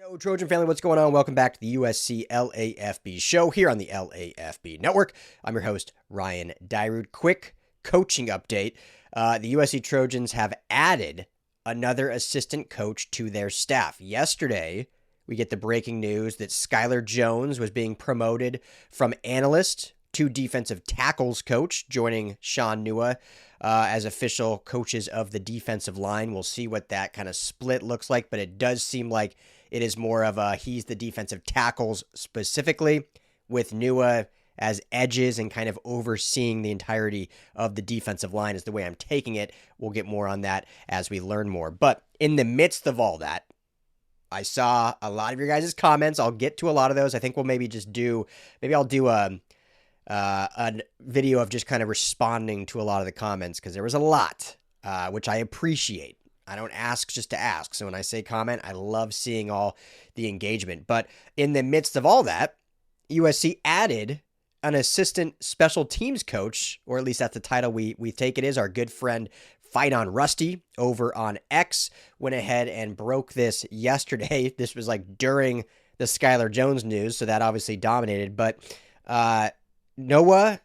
Yo, Trojan family, what's going on? Welcome back to the USC LAFB show here on the LAFB network. I'm your host, Ryan Dyrud. Quick coaching update. The USC Trojans have added another assistant coach to their staff. Yesterday, we get the breaking news that Skylar Jones was being promoted from analyst to defensive tackles coach, joining Sean Knoell as official coaches of the defensive line. We'll see what that kind of split looks like, but it does seem like it is more of a he's the defensive tackles specifically, with Knoell as edges and kind of overseeing the entirety of the defensive line is the way I'm taking it. We'll get more on that as we learn more. But in the midst of all that, I saw a lot of your guys' comments. I'll get to a lot of those. I think we'll maybe I'll do a video of just kind of responding to a lot of the comments, because there was a lot, which I appreciate. I don't ask just to ask. So when I say comment, I love seeing all the engagement. But in the midst of all that, USC added an assistant special teams coach, or at least that's the title we take it is. Our good friend Fight on Rusty over on X went ahead and broke this yesterday. This was like during the Skylar Jones news, so that obviously dominated. But Knoell,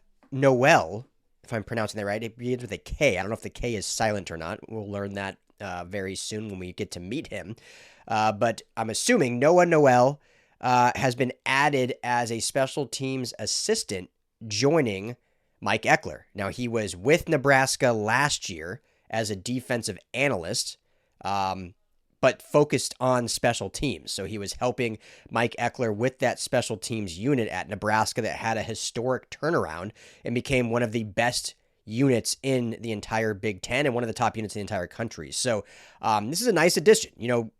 if I'm pronouncing that right, it begins with a K. I don't know if the K is silent or not. We'll learn that very soon when we get to meet him. But I'm assuming Knoell has been added as a special teams assistant, joining Mike Ekeler. Now, he was with Nebraska last year as a defensive analyst, but focused on special teams. So he was helping Mike Ekeler with that special teams unit at Nebraska that had a historic turnaround and became one of the best units in the entire Big Ten and one of the top units in the entire country. So this is a nice addition,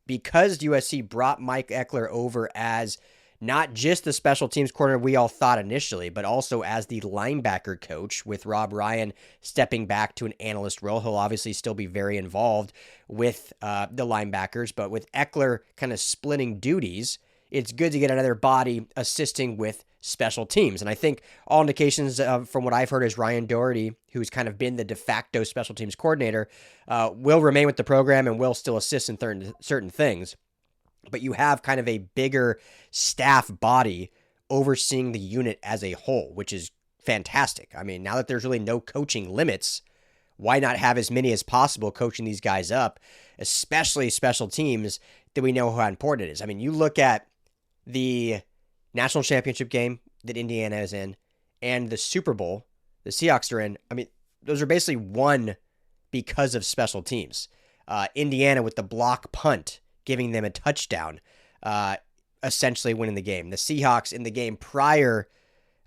because USC brought Mike Ekeler over as not just the special teams coordinator we all thought initially, but also as the linebacker coach, with Rob Ryan stepping back to an analyst role. He'll obviously still be very involved with the linebackers, but with Ekeler kind of splitting duties, it's good to get another body assisting with special teams. And I think all indications from what I've heard is Ryan Doherty, who's kind of been the de facto special teams coordinator, will remain with the program and will still assist in certain things. But you have kind of a bigger staff body overseeing the unit as a whole, which is fantastic. I mean, now that there's really no coaching limits, why not have as many as possible coaching these guys up, especially special teams that we know how important it is. I mean, you look at the national championship game that Indiana is in and the Super Bowl the Seahawks are in. I mean, those are basically won because of special teams. Indiana with the block punt, giving them a touchdown, essentially winning the game. The Seahawks in the game prior,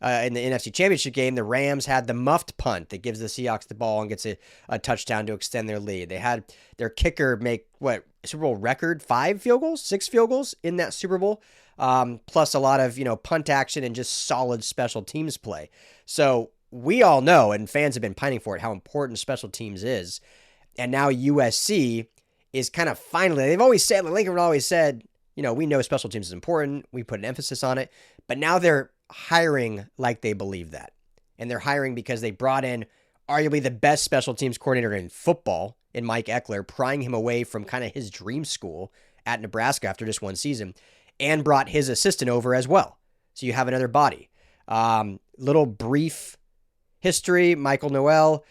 in the NFC Championship game, the Rams had the muffed punt that gives the Seahawks the ball and gets a touchdown to extend their lead. They had their kicker make, Super Bowl record, 6 field goals in that Super Bowl, plus a lot of, punt action and just solid special teams play. So we all know, and fans have been pining for it, how important special teams is. And now USC is kind of finally, they've always said, Lincoln always said, we know special teams is important. We put an emphasis on it. But now they're hiring like they believe that. And they're hiring because they brought in arguably the best special teams coordinator in football in Mike Ekeler, prying him away from kind of his dream school at Nebraska after just one season, and brought his assistant over as well. So you have another body. Little brief history, Michael Knoell,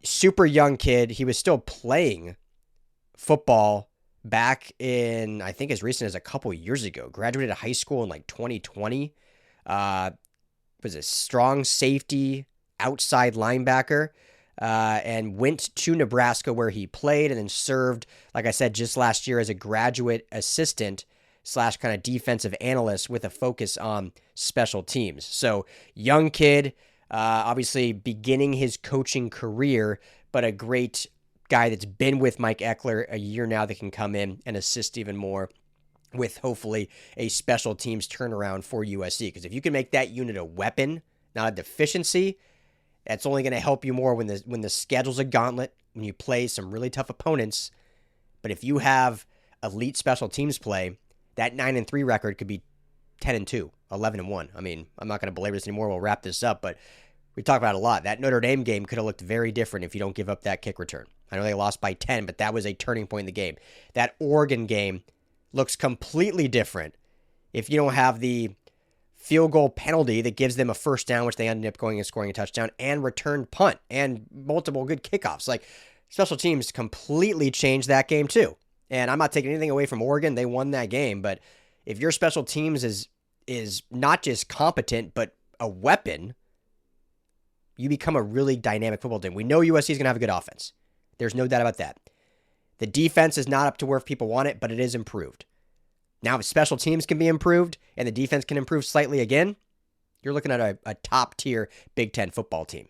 super young kid. He was still playing football back in, I think, as recent as a couple years ago. Graduated high school in 2020. Was a strong safety, outside linebacker, and went to Nebraska where he played and then served, like I said, just last year as a graduate assistant / kind of defensive analyst with a focus on special teams. So young kid, obviously beginning his coaching career, but a great guy that's been with Mike Ekeler a year now that can come in and assist even more with hopefully a special teams turnaround for USC. Because if you can make that unit a weapon, not a deficiency, that's only going to help you more when the schedule's a gauntlet, when you play some really tough opponents. But if you have elite special teams play, that 9-3 record could be 10-2, 11-1. I mean, I'm not going to belabor this anymore. We'll wrap this up, but we talk about it a lot. That Notre Dame game could have looked very different if you don't give up that kick return. I know they lost by 10, but that was a turning point in the game. That Oregon game looks completely different if you don't have the field goal penalty that gives them a first down, which they ended up going and scoring a touchdown, and returned punt, and multiple good kickoffs. Like, special teams completely changed that game too. And I'm not taking anything away from Oregon. They won that game. But if your special teams is not just competent, but a weapon, you become a really dynamic football team. We know USC is going to have a good offense. There's no doubt about that. The defense is not up to where people want it, but it is improved. Now, if special teams can be improved and the defense can improve slightly again, you're looking at a top-tier Big Ten football team.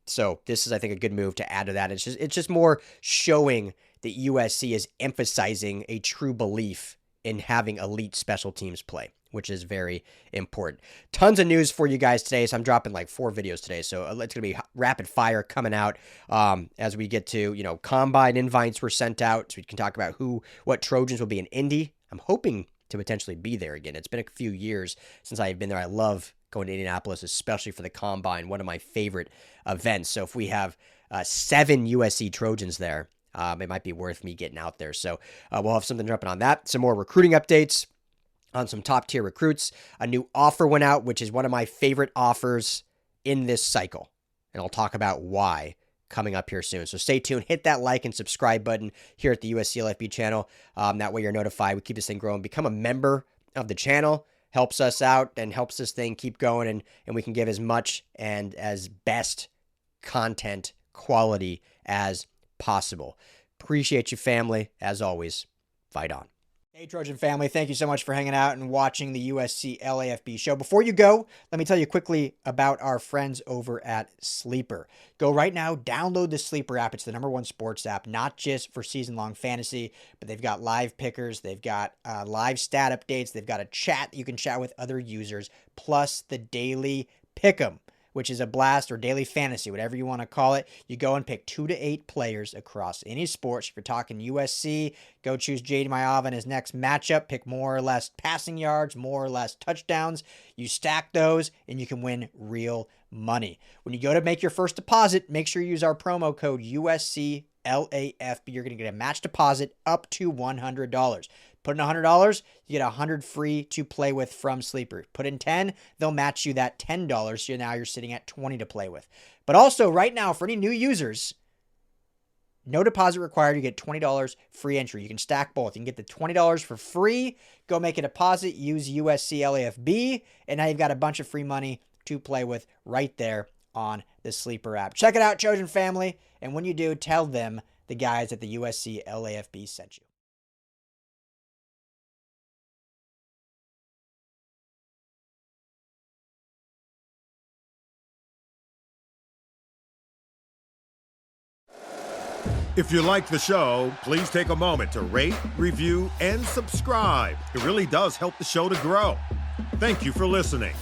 So this is, I think, a good move to add to that. It's just more showing that USC is emphasizing a true belief in having elite special teams play, which is very important. Tons of news for you guys today. So I'm dropping like 4 videos today. So it's going to be rapid fire coming out as we get to, combine invites were sent out. So we can talk about what Trojans will be in Indy. I'm hoping to potentially be there again. It's been a few years since I've been there. I love going to Indianapolis, especially for the combine, one of my favorite events. So if we have 7 USC Trojans there, it might be worth me getting out there. So we'll have something dropping on that. Some more recruiting updates on some top tier recruits. A new offer went out, which is one of my favorite offers in this cycle. And I'll talk about why coming up here soon. So stay tuned. Hit that like and subscribe button here at the USC LAFB channel. That way you're notified. We keep this thing growing. Become a member of the channel. Helps us out and helps this thing keep going. And we can give as much and as best content quality as possible. Appreciate you, family. As always, fight on. Hey, Trojan family, thank you so much for hanging out and watching the USC LAFB show. Before you go, let me tell you quickly about our friends over at Sleeper. Go right now, download the Sleeper app. It's the #1 sports app, not just for season-long fantasy, but they've got live pickers, they've got live stat updates, they've got a chat you can chat with other users, plus the daily pick'em, which is a blast, or daily fantasy, whatever you want to call it. You go and pick 2 to 8 players across any sports. If you're talking USC, go choose Jade Mayav in his next matchup. Pick more or less passing yards, more or less touchdowns. You stack those, and you can win real money. When you go to make your first deposit, make sure you use our promo code USCLAFB. You're going to get a match deposit up to $100. Put in $100, you get $100 free to play with from Sleeper. Put in $10, they'll match you that $10. So now you're sitting at $20 to play with. But also right now, for any new users, no deposit required. You get $20 free entry. You can stack both. You can get the $20 for free. Go make a deposit. Use USC LAFB. And now you've got a bunch of free money to play with right there on the Sleeper app. Check it out, Trojan family. And when you do, tell them the guys at the USC LAFB sent you. If you like the show, please take a moment to rate, review, and subscribe. It really does help the show to grow. Thank you for listening.